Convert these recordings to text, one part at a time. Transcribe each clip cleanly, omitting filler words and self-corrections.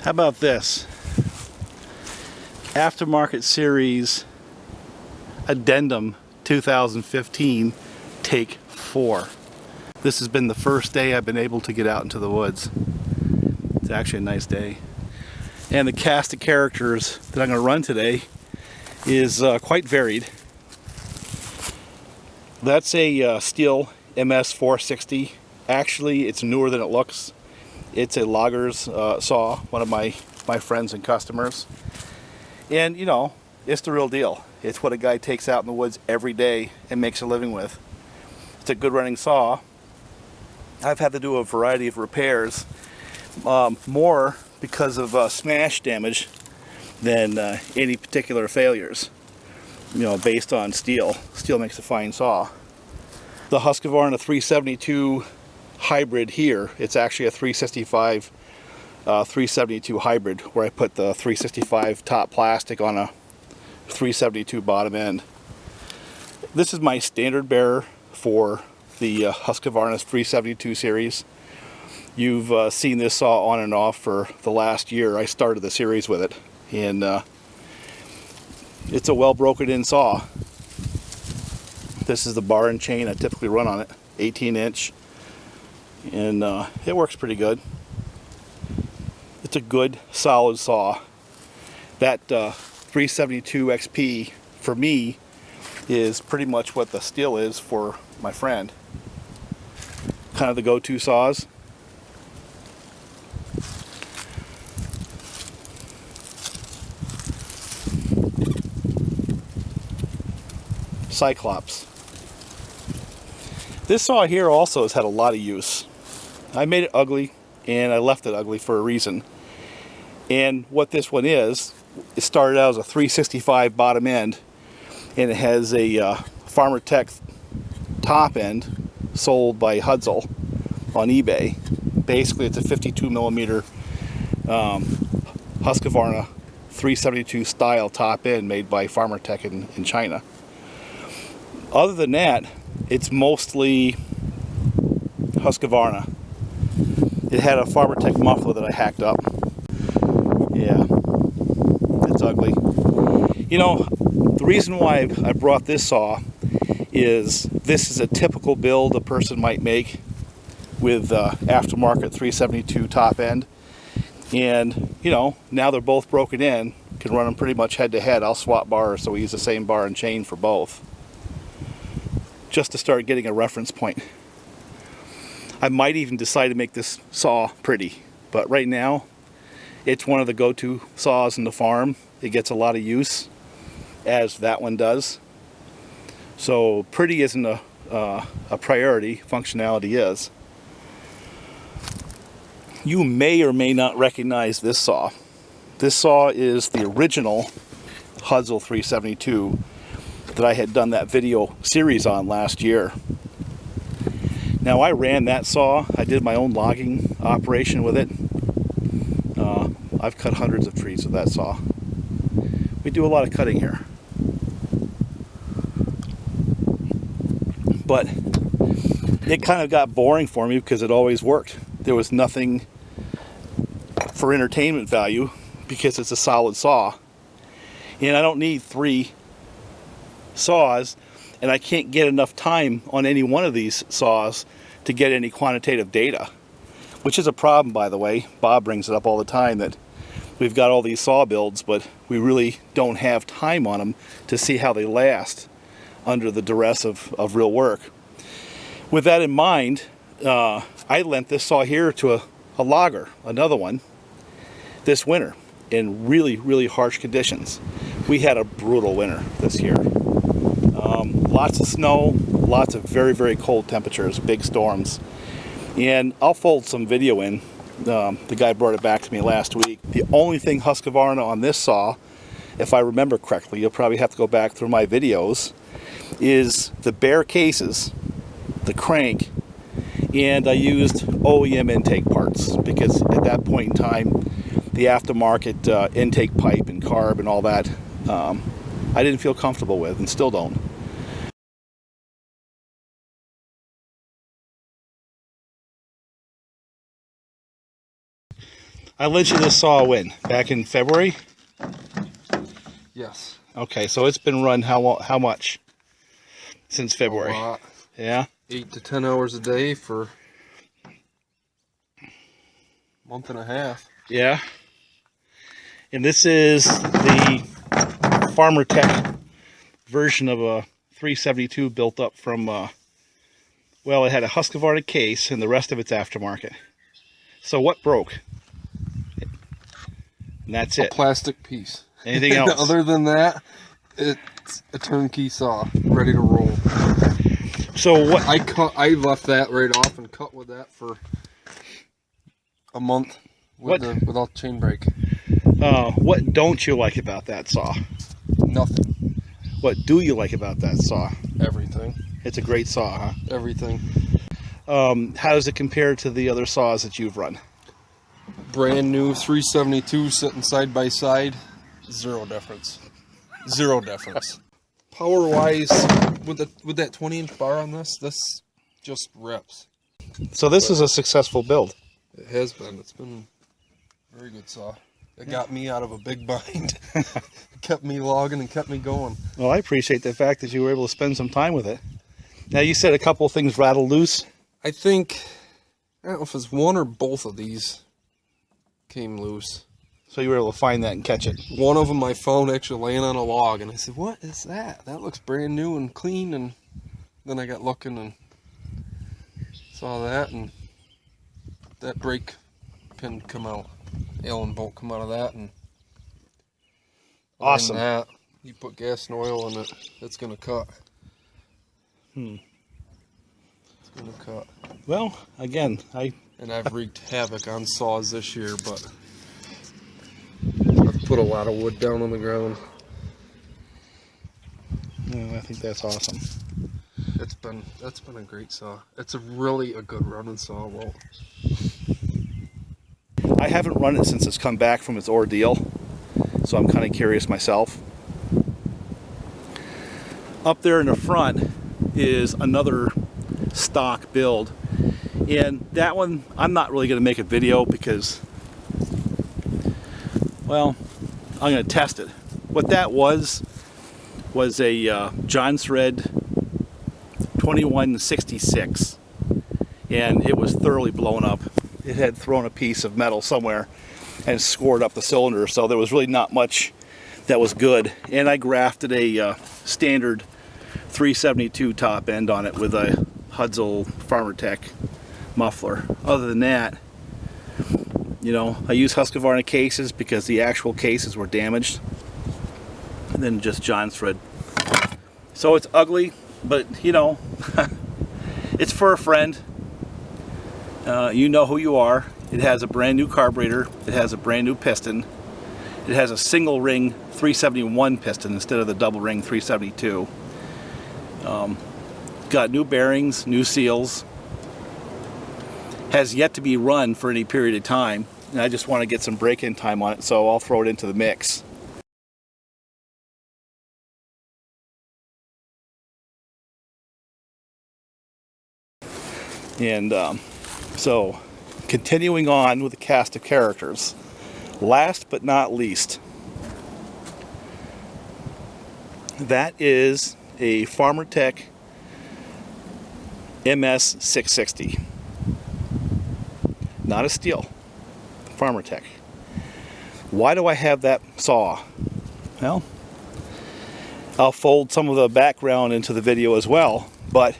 How about this? Aftermarket Series Addendum 2015 Take 4. This has been the first day I've been able to get out into the woods. It's actually a nice day. And the cast of characters that I'm going to run today is quite varied. That's a Stihl MS660. Actually, it's newer than it looks. It's a logger's saw, one of my friends and customers. And, you know, it's the real deal. It's what a guy takes out in the woods every day and makes a living with. It's a good running saw. I've had to do a variety of repairs, more because of smash damage than any particular failures, you know, based on steel. Steel makes a fine saw. The Husqvarna 372 hybrid here, it's actually a 365 372 hybrid, where I put the 365 top plastic on a 372 bottom end. This is my standard bearer for the Husqvarna 372 series. You've seen this saw on and off for the last year. I started the series with it, and it's a well broken in saw. This is the bar and chain I typically run on it, 18-inch, and it works pretty good. It's a good solid saw. That 372 XP for me is pretty much what the Stihl is for my friend. Kind of the go-to saws. Cyclops. This saw here also has had a lot of use. I made it ugly, and I left it ugly for a reason. And what this one is, it started out as a 365 bottom end, and it has a Farmertec top end sold by Huztl on eBay. Basically, it's a 52 millimeter Husqvarna 372 style top end made by Farmertec in China. Other than that, it's mostly Husqvarna. It had a Farmertec muffler that I hacked up. Yeah, it's ugly. You know, the reason why I brought this saw is this is a typical build a person might make with aftermarket 372 top end. And, you know, now they're both broken in, can run them pretty much head to head. I'll swap bars, so we use the same bar and chain for both, just to start getting a reference point. I might even decide to make this saw pretty, but right now it's one of the go-to saws in the farm. It gets a lot of use, as that one does. So pretty isn't a priority, functionality is. You may or may not recognize this saw. This saw is the original Huztl 372 that I had done that video series on last year. Now, I ran that saw. I did my own logging operation with it. I've cut hundreds of trees with that saw. We do a lot of cutting here. But it kind of got boring for me because it always worked. There was nothing for entertainment value because it's a solid saw. And I don't need 3 saws, and I can't get enough time on any one of these saws to get any quantitative data, which is a problem, by the way. Bob brings it up all the time that we've got all these saw builds, but we really don't have time on them to see how they last under the duress of real work. With that in mind, I lent this saw here to a logger, another one, this winter in really, really harsh conditions. We had a brutal winter this year. Lots of snow, lots of very, very cold temperatures, big storms. And I'll fold some video in. The guy brought it back to me last week. The only thing Husqvarna on this saw, if I remember correctly, you'll probably have to go back through my videos, is the bare cases, the crank, and I used OEM intake parts because at that point in time, the aftermarket intake pipe and carb and all that, I didn't feel comfortable with, and still don't. I lent you this saw when? Back in February? Yes. Okay, so it's been run how much? Since February? A lot. Yeah? 8 to 10 hours a day for a month and a half. Yeah. And this is the Farmertec version of a 372 built up from, well, it had a Husqvarna case and the rest of it's aftermarket. So what broke? And that's it. A plastic piece. Anything else? Other than that, it's a turnkey saw, ready to roll. So what? I left that right off and cut with that for a month without chain brake. What don't you like about that saw? Nothing. What do you like about that saw? Everything. It's a great saw, huh? Everything. How does it compare to the other saws that you've run? Brand new 372 sitting side by side. Zero difference. Zero difference. Power wise, with that 20-inch bar on this just rips. So this is a successful build. It has been. It's been a very good saw. It got me out of a big bind. It kept me logging and kept me going. Well, I appreciate the fact that you were able to spend some time with it. Now, you said a couple of things rattled loose. I think, I don't know if it's one or both of these came loose. So you were able to find that and catch it. One of them I found actually laying on a log, and I said, "What is that? That looks brand new and clean." And then I got looking and saw that, and that brake pin come out, Allen bolt come out of that, and awesome. That you put gas and oil in it, it's gonna cut. It's gonna cut. Well, again, I've wreaked havoc on saws this year, but I've put a lot of wood down on the ground. well, I think that's awesome. That's been a great saw. It's a good running saw. Well, I haven't run it since it's come back from its ordeal, so I'm kind of curious myself. Up there in the front is another stock build, and that one I'm not really going to make a video because, well, I'm going to test it. What that was a John Thread 2166, and it was thoroughly blown up. It had thrown a piece of metal somewhere and scored up the cylinder, so there was really not much that was good. And I grafted a standard 372 top end on it with a Huztl Farmertec muffler. Other than that, you know, I use Husqvarna cases because the actual cases were damaged, and then just John Thread. So it's ugly, but you know, it's for a friend. You know who you are. It has a brand new carburetor. It has a brand new piston. It has a single ring 371 piston instead of the double ring 372. Got new bearings, new seals. Has yet to be run for any period of time, and I just want to get some break-in time on it, so I'll throw it into the mix. And so, continuing on with the cast of characters, last but not least, that is a Farmertec MS660. Not a Stihl, Farmertec. Why do I have that saw? Well, I'll fold some of the background into the video as well, but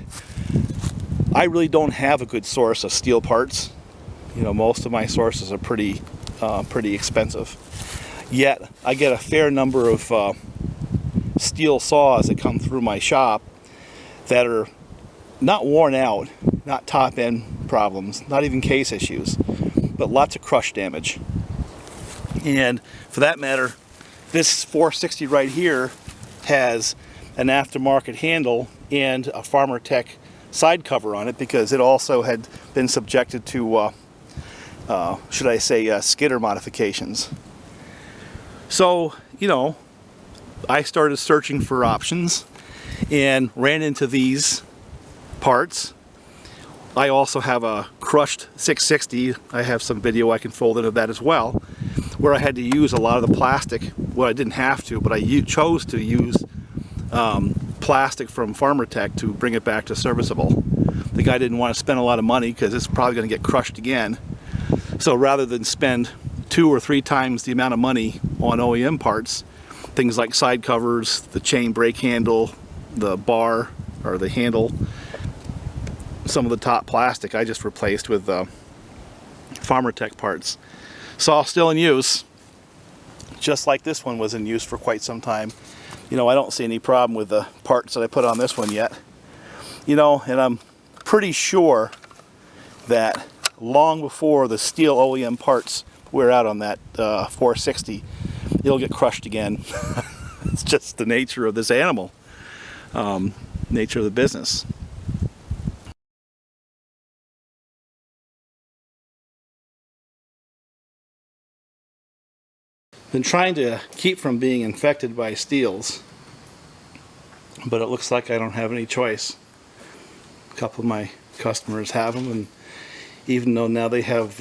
I really don't have a good source of Stihl parts. You know, most of my sources are pretty expensive. Yet, I get a fair number of Stihl saws that come through my shop that are not worn out, not top end problems, not even case issues, but lots of crush damage. And for that matter, this 460 right here has an aftermarket handle and a Farmertec side cover on it because it also had been subjected to, should I say, skidder modifications. So, you know, I started searching for options and ran into these parts. I also have a crushed 660, I have some video I can fold into that as well, where I had to use a lot of the plastic. Well, I didn't have to, but I chose to use plastic from Farmertec to bring it back to serviceable. The guy didn't want to spend a lot of money because it's probably going to get crushed again. So rather than spend 2 or 3 times the amount of money on OEM parts, things like side covers, the chain brake handle, the bar or the handle, some of the top plastic I just replaced with Farmertec parts. Saw still in use, just like this one was in use for quite some time. You know, I don't see any problem with the parts that I put on this one yet. You know, and I'm pretty sure that long before the Stihl OEM parts wear out on that 460, it'll get crushed again. It's just the nature of this animal, nature of the business. Been trying to keep from being infected by Stihls, but it looks like I don't have any choice. A couple of my customers have them, and even though now they have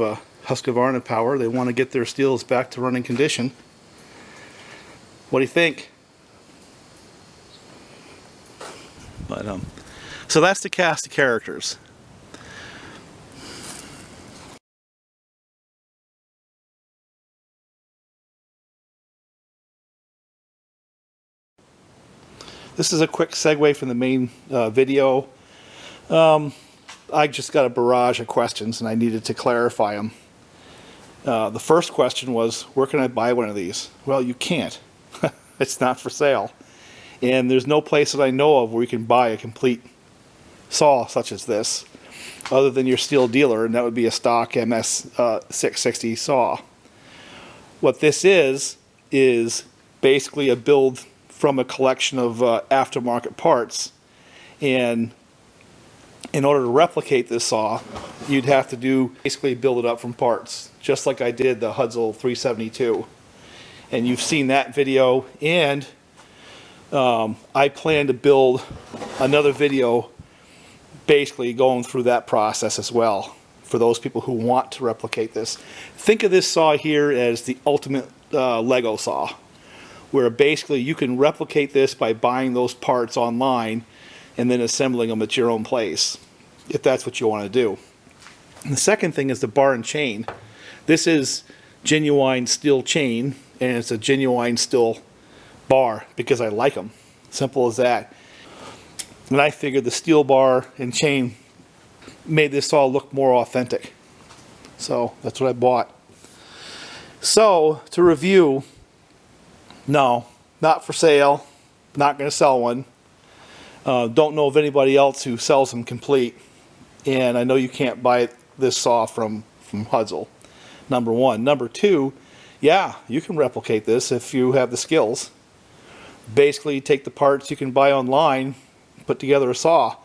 Husqvarna power, they want to get their Stihls back to running condition. What do you think? But so that's the cast of characters. This is a quick segue from the main video. I just got a barrage of questions and I needed to clarify them. The first question was, where can I buy one of these? Well, you can't. It's not for sale. And there's no place that I know of where you can buy a complete saw such as this, other than your Stihl dealer, and that would be a stock MS660 saw. What this is basically a build from a collection of aftermarket parts, and in order to replicate this saw, you'd have to basically build it up from parts, just like I did the Huztl 372. And you've seen that video, and I plan to build another video basically going through that process as well for those people who want to replicate this. Think of this saw here as the ultimate Lego saw, where basically you can replicate this by buying those parts online and then assembling them at your own place, if that's what you want to do. And the second thing is the bar and chain. This is genuine Stihl chain, and it's a genuine Stihl bar because I like them. Simple as that. And I figured the Stihl bar and chain made this all look more authentic. So that's what I bought. So to review, no, not for sale, not going to sell one. Don't know of anybody else who sells them complete, and I know you can't buy this saw from Huztl, number one. Number two, yeah, you can replicate this if you have the skills. Basically, you take the parts you can buy online, put together a saw,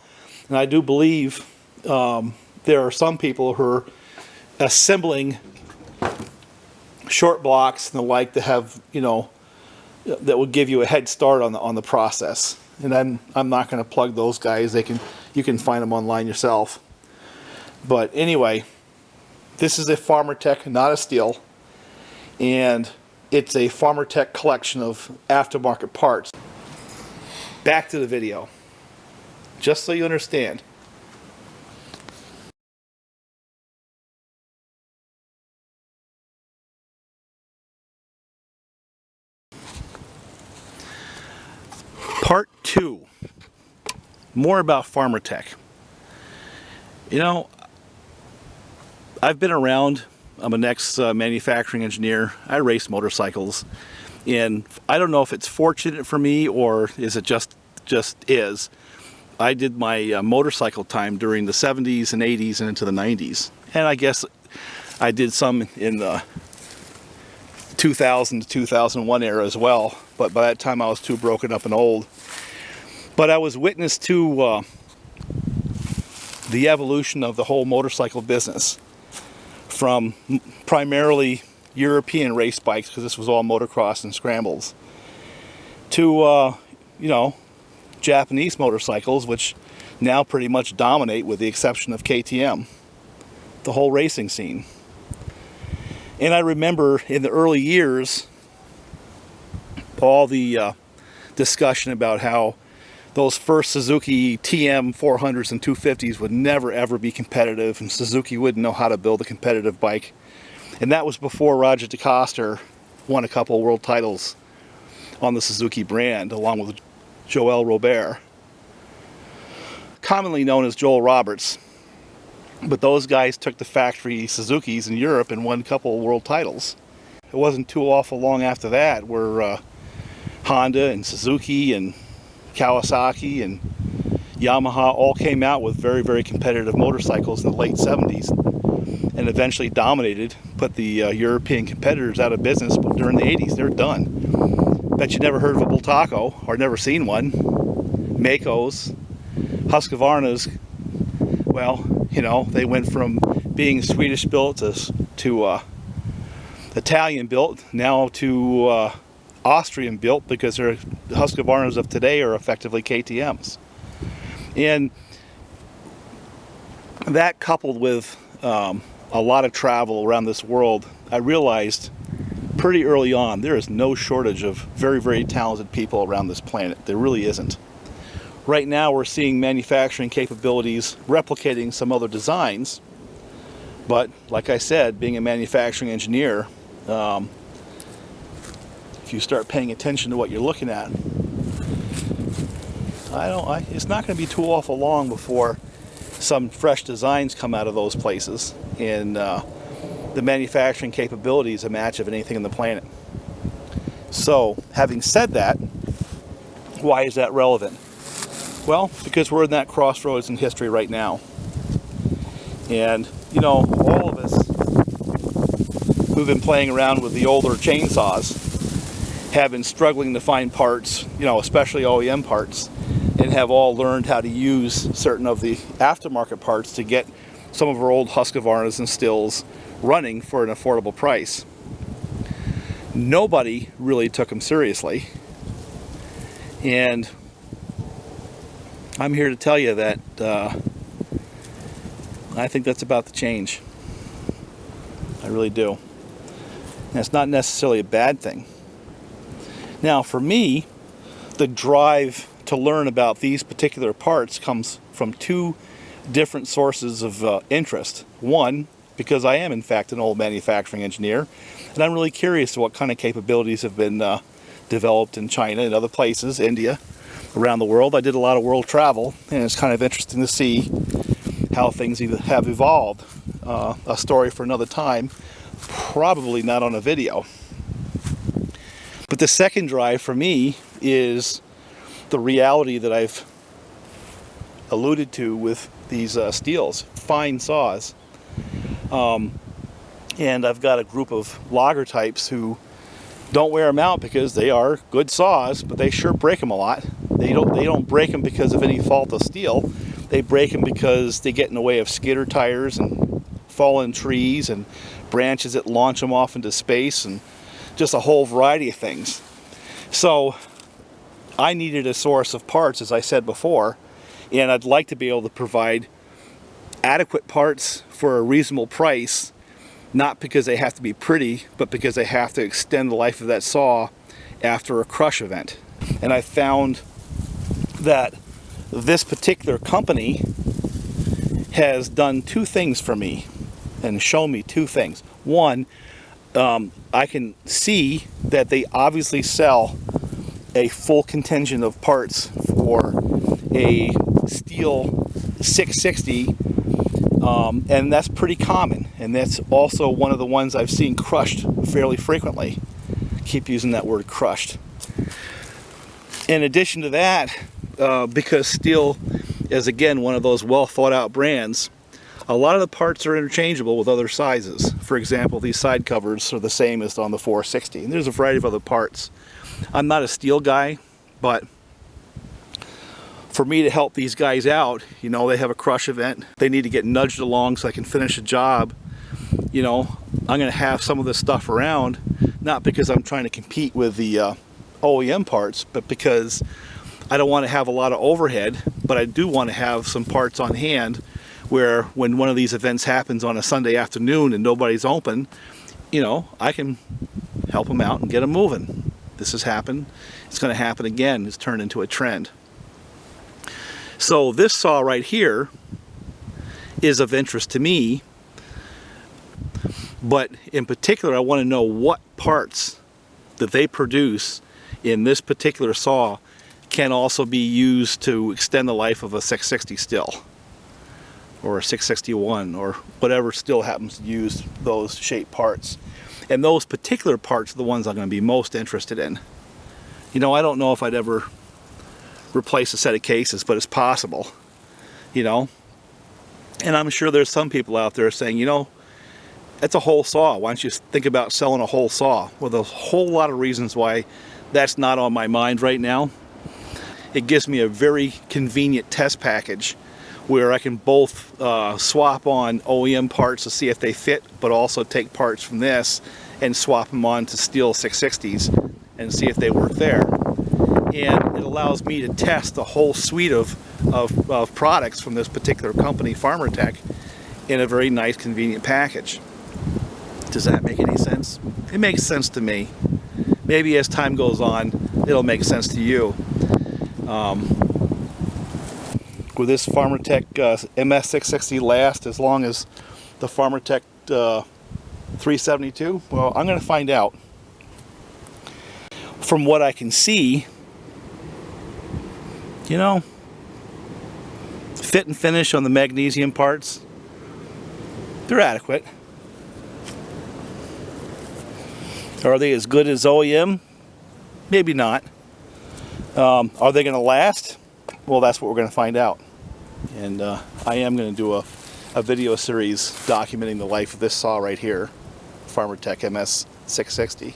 and I do believe there are some people who are assembling short blocks and the like that have, you know, that will give you a head start on the process. And I'm not going to plug those guys. You can find them online yourself. But anyway, this is a Farmertec, not a Stihl, and it's a Farmertec collection of aftermarket parts. Back to the video, just so you understand. Part 2, more about Farmertec. You know, I've been around. I'm an ex-manufacturing engineer. I race motorcycles, and I don't know if it's fortunate for me or is it just is. I did my motorcycle time during the 70s and 80s and into the 90s, and I guess I did some in the 2000 to 2001 era as well, but by that time I was too broken up and old. But I was witness to the evolution of the whole motorcycle business, from primarily European race bikes, because this was all motocross and scrambles, to you know, Japanese motorcycles, which now pretty much dominate with the exception of KTM. the whole racing scene. And I remember in the early years, all the discussion about how those first Suzuki TM 400s and 250s would never ever be competitive, and Suzuki wouldn't know how to build a competitive bike. And that was before Roger DeCoster won a couple of world titles on the Suzuki brand, along with Joel Robert, commonly known as Joel Roberts. But those guys took the factory Suzukis in Europe and won a couple of world titles. It wasn't too awful long after that where Honda and Suzuki and Kawasaki and Yamaha all came out with very, very competitive motorcycles in the late 70s and eventually dominated, put the European competitors out of business. But during the 80s, they're done. Bet you never heard of a Bultaco or never seen one. Makos, Husqvarnas, well, you know, they went from being Swedish built to Italian built, now to Austrian built, because the Husqvarnas of today are effectively KTMs. And that, coupled with a lot of travel around this world, I realized pretty early on there is no shortage of very, very talented people around this planet. There really isn't. Right now we're seeing manufacturing capabilities replicating some other designs, but like I said, being a manufacturing engineer, if you start paying attention to what you're looking at, it's not going to be too awful long before some fresh designs come out of those places, and the manufacturing capability is a match of anything on the planet. So, having said that, why is that relevant? Well, because we're in that crossroads in history right now. And, you know, all of us who've been playing around with the older chainsaws have been struggling to find parts, you know, especially OEM parts, and have all learned how to use certain of the aftermarket parts to get some of our old Husqvarnas and Stihls running for an affordable price. Nobody really took them seriously. And I'm here to tell you that I think that's about to change. I really do. And it's not necessarily a bad thing. Now, for me, the drive to learn about these particular parts comes from two different sources of interest. One, because I am in fact an old manufacturing engineer, and I'm really curious to what kind of capabilities have been developed in China and other places, India, around the world. I did a lot of world travel, and it's kind of interesting to see how things have evolved. A story for another time, probably not on a video. But the second drive for me is the reality that I've alluded to with these Stihls, fine saws. And I've got a group of logger types who don't wear them out because they are good saws, but they sure break them a lot. They don't break them because of any fault of Stihl. They break them because they get in the way of skidder tires and fallen trees and branches that launch them off into space and just a whole variety of things. So I needed a source of parts, as I said before, and I'd like to be able to provide adequate parts for a reasonable price, not because they have to be pretty, but because they have to extend the life of that saw after a crush event. And I found that this particular company has done two things for me and shown me two things. One, I can see that they obviously sell a full contingent of parts for a Stihl 660, and that's pretty common, and that's also one of the ones I've seen crushed fairly frequently. Keep using that word, crushed. In addition to that, because Stihl is again one of those well thought out brands, a lot of the parts are interchangeable with other sizes. For example, these side covers are the same as on the 460, and there's a variety of other parts. I'm not a Stihl guy, but for me to help these guys out, you know, they have a crush event, they need to get nudged along so I can finish a job, you know, I'm going to have some of this stuff around, not because I'm trying to compete with the OEM parts, but because I don't want to have a lot of overhead, but I do want to have some parts on hand where when one of these events happens on a Sunday afternoon and nobody's open, you know, I can help them out and get them moving. This has happened. It's going to happen again. It's turned into a trend. So this saw right here is of interest to me, but in particular I want to know what parts that they produce in this particular saw can also be used to extend the life of a 660 still, or a 661, or whatever still happens to use those shaped parts. And those particular parts are the ones I'm going to be most interested in. You know, I don't know if I'd ever replace a set of cases, but it's possible, you know. And I'm sure there's some people out there saying, you know, it's a whole saw. Why don't you think about selling a whole saw? Well, there's a whole lot of reasons why that's not on my mind right now. It gives me a very convenient test package where I can both swap on OEM parts to see if they fit, but also take parts from this and swap them on to Stihl 660s and see if they work there. And it allows me to test the whole suite of products from this particular company, Farmertec, in a very nice, convenient package. Does that make any sense? It makes sense to me. Maybe as time goes on, it'll make sense to you. Will this Farmertec MS660 last as long as the Farmertec 372? Well, I'm going to find out. From what I can see, you know, fit and finish on the magnesium parts, they're adequate. Are they as good as OEM? Maybe not. Are they going to last? Well, that's what we're going to find out. And I am going to do a video series documenting the life of this saw right here, Farmertec MS660.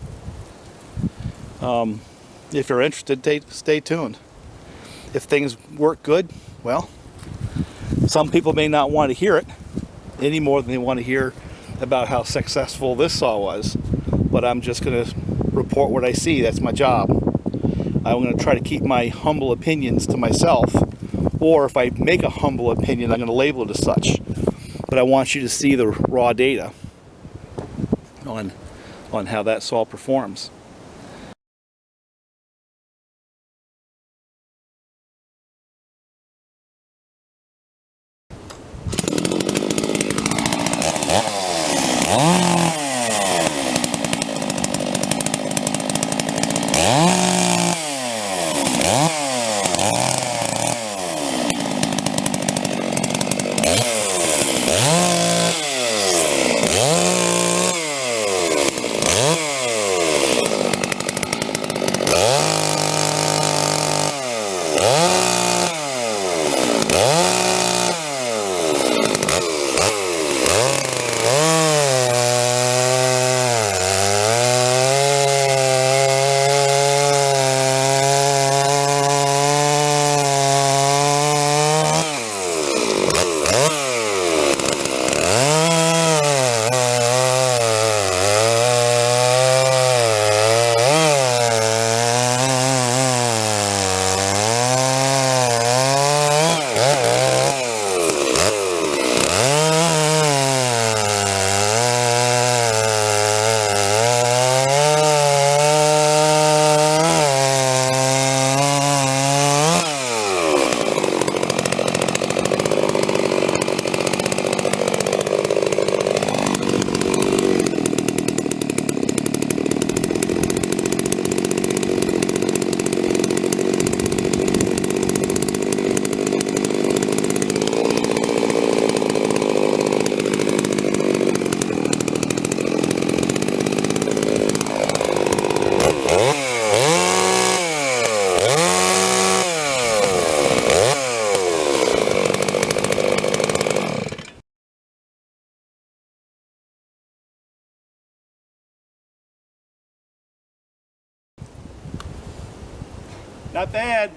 If you're interested, stay tuned. If things work good, well, some people may not want to hear it any more than they want to hear about how successful this saw was. But I'm just going to report what I see. That's my job. I'm going to try to keep my humble opinions to myself, or if I make a humble opinion, I'm going to label it as such. But I want you to see the raw data on how that saw performs. Not bad.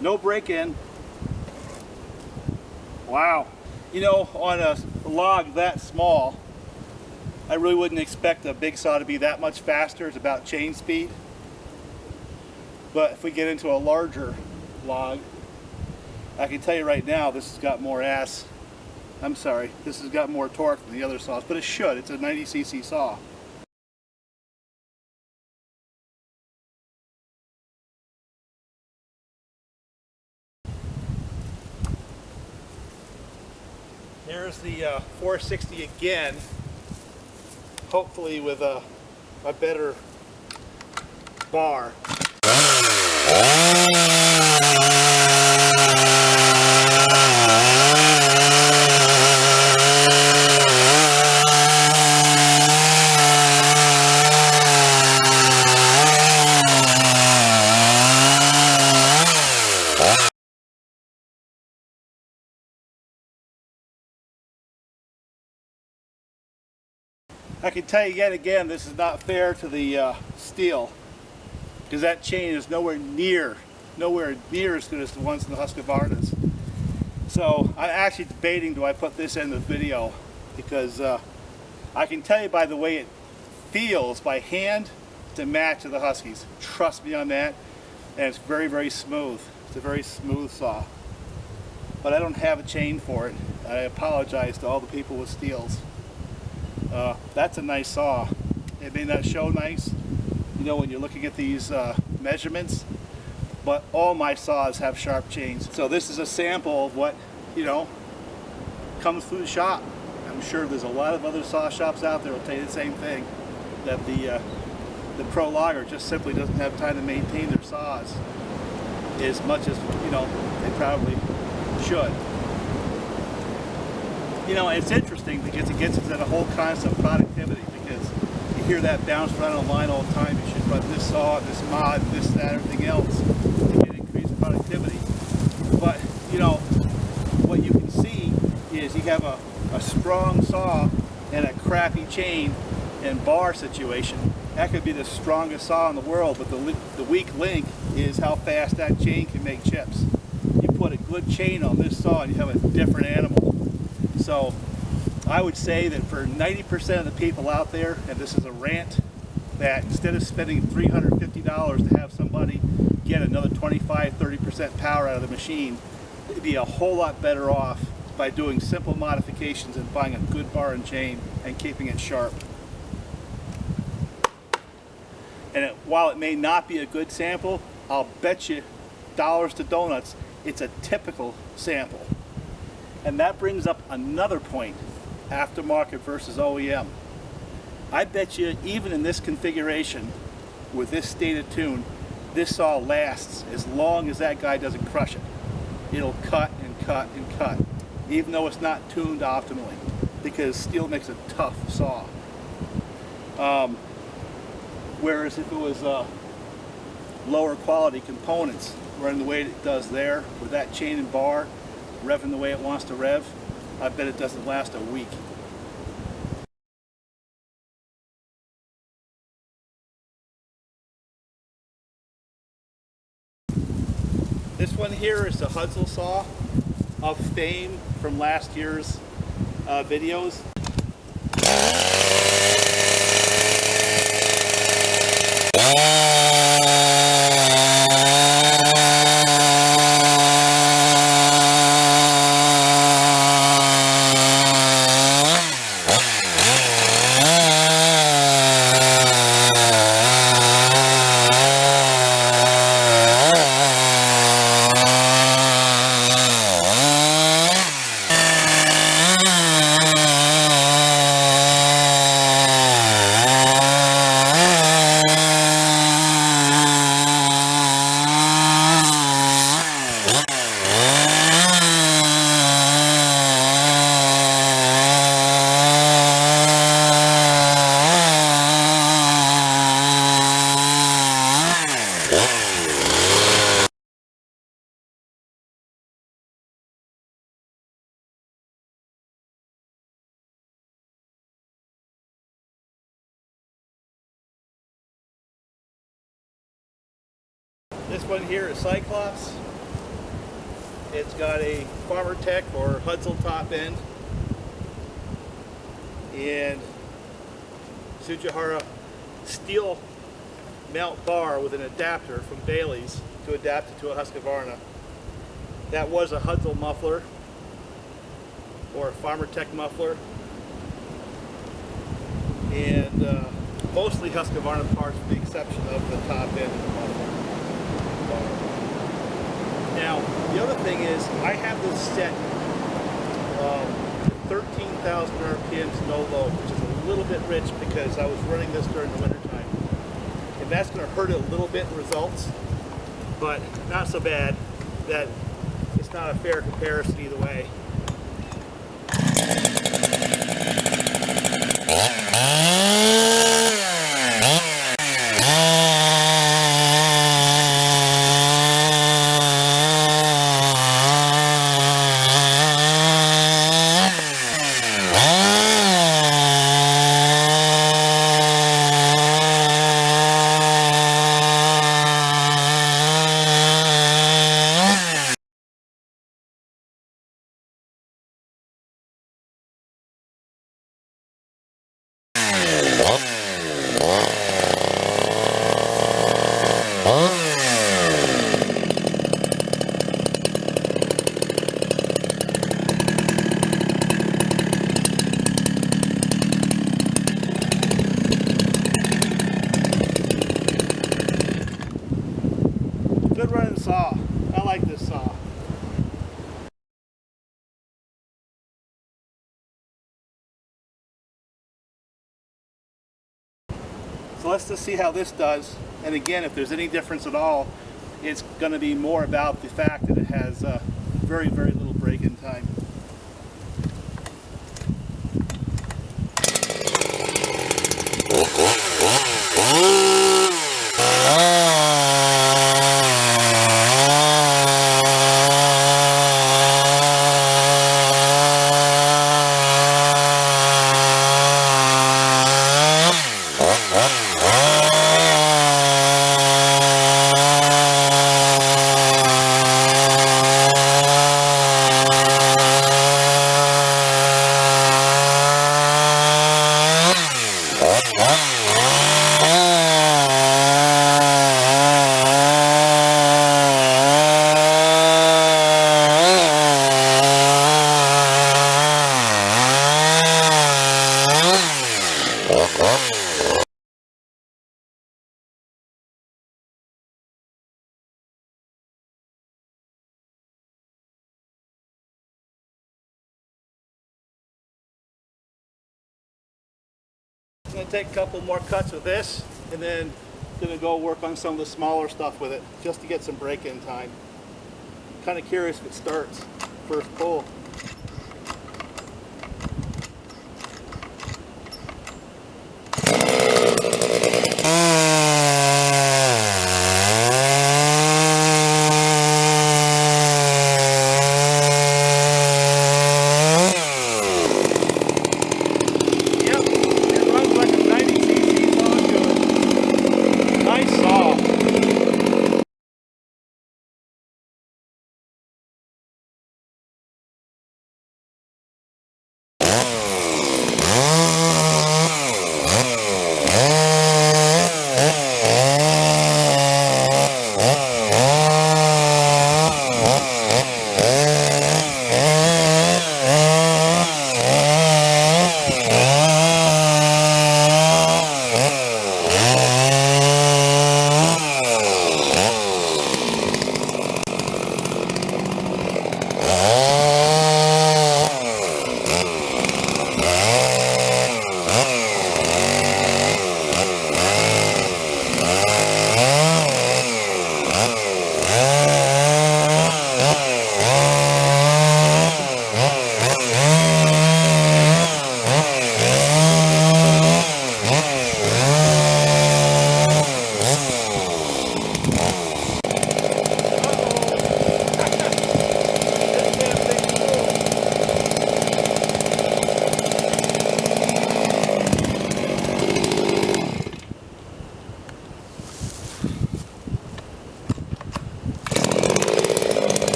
No break-in. Wow. You know, on a log that small, I really wouldn't expect a big saw to be that much faster. It's about chain speed. But if we get into a larger log, I can tell you right now, this has got more this has got more torque than the other saws, but it should. It's a 90cc saw. Here's the 460 again, hopefully with a better bar. I can tell you yet again, this is not fair to the Stihl, because that chain is nowhere near as good as the ones in the Husqvarnas. So I'm actually debating, do I put this in the video, because I can tell you by the way it feels by hand to match to the Huskies. Trust me on that, and it's very, very smooth. It's a very smooth saw. But I don't have a chain for it. I apologize to all the people with Stihls. That's a nice saw. It may not show nice, you know, when you're looking at these measurements, but all my saws have sharp chains. So this is a sample of what, you know, comes through the shop. I'm sure there's a lot of other saw shops out there will tell you the same thing, that the pro logger just simply doesn't have time to maintain their saws as much as, you know, they probably should. You know, it's interesting because it gets into the whole concept of productivity, because you hear that bounce around on the line all the time. You should run this saw, this mod, this, that, everything else to get increased productivity. But, you know, what you can see is you have a strong saw and a crappy chain and bar situation. That could be the strongest saw in the world, but the weak link is how fast that chain can make chips. You put a good chain on this saw and you have a different animal. So I would say that for 90% of the people out there, and this is a rant, that instead of spending $350 to have somebody get another 25-30% power out of the machine, it'd be a whole lot better off by doing simple modifications and buying a good bar and chain and keeping it sharp. And while it may not be a good sample, I'll bet you dollars to donuts it's a typical sample. And that brings up another point, aftermarket versus OEM. I bet you even in this configuration, with this state of tune, this saw lasts as long as that guy doesn't crush it. It'll cut and cut and cut, even though it's not tuned optimally, because Stihl makes a tough saw. Whereas if it was lower quality components running the way it does there, with that chain and bar, revving the way it wants to rev, I bet it doesn't last a week. This one here is the Huztl saw of fame from last year's videos. This one here is Cyclops. It's got a Farmertec or Huztl top end and Husqvarna Stihl mount bar with an adapter from Bailey's to adapt it to a Husqvarna. That was a Huztl muffler, or a Farmertec muffler, and mostly Husqvarna parts with the exception of the top end of the muffler. Now, the other thing is, I have this set 13,000 RPMs no load, which is a little bit rich because I was running this during the winter time. And that's going to hurt it a little bit in results, but not so bad that it's not a fair comparison either way. Good running saw. I like this saw. So let's just see how this does. And again, if there's any difference at all, it's going to be more about the fact that it has very, very little break-in time. I'm going to take a couple more cuts with this, and then going to go work on some of the smaller stuff with it, just to get some break-in time. Kind of curious if it starts first pull.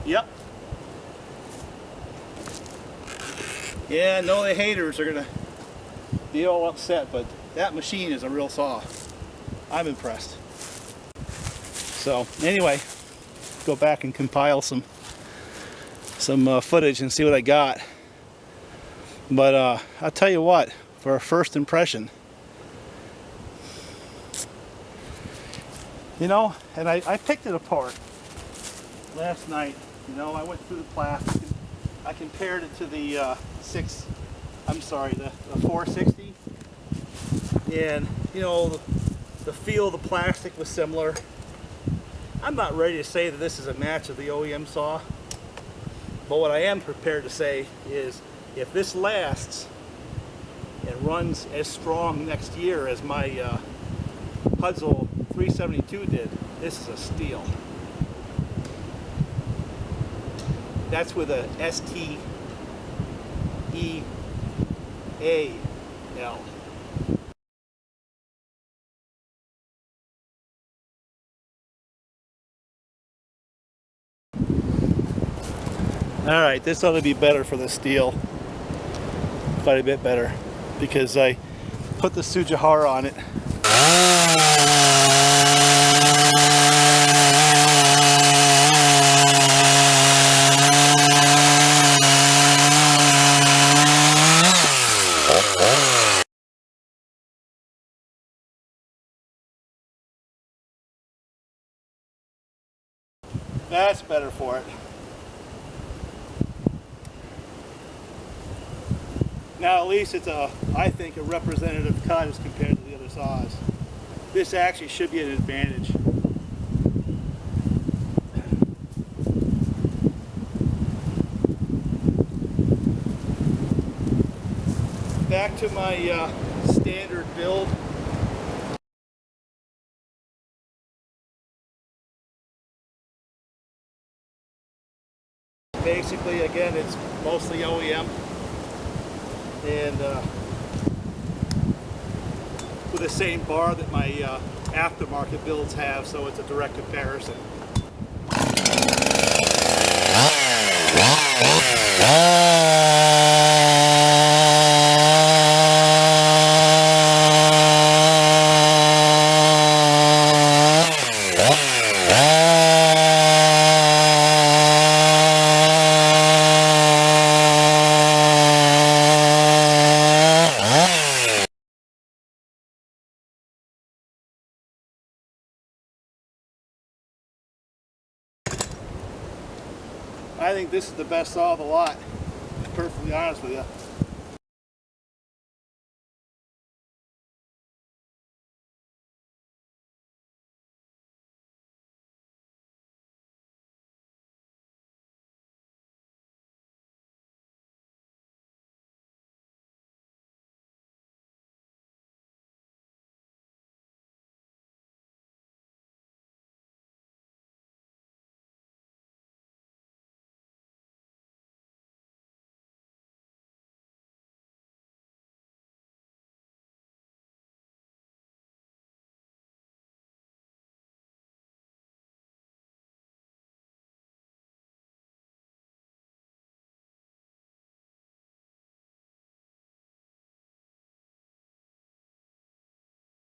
Yep. Yeah, I know the haters are gonna be all upset, but that machine is a real saw. I'm impressed. So anyway, go back and compile some footage and see what I got. But I'll tell you what, for a first impression, you know, and I picked it apart last night. You know, I went through the plastic. I compared it to the the 460, and you know, the feel of the plastic was similar. I'm not ready to say that this is a match of the OEM saw, but what I am prepared to say is if this lasts and runs as strong next year as my Huztl 372 did, this is a steal. That's with a STEAL. Alright, this ought to be better for the steel. Quite a bit better. Because I put the Sujihara on it. That's better for it. Now at least it's I think a representative cut as compared to the other saws. This actually should be an advantage. Back to my standard build. Basically, again, it's mostly OEM, and with the same bar that my aftermarket builds have, so it's a direct comparison. I think this is the best saw of the lot, to be perfectly honest with you.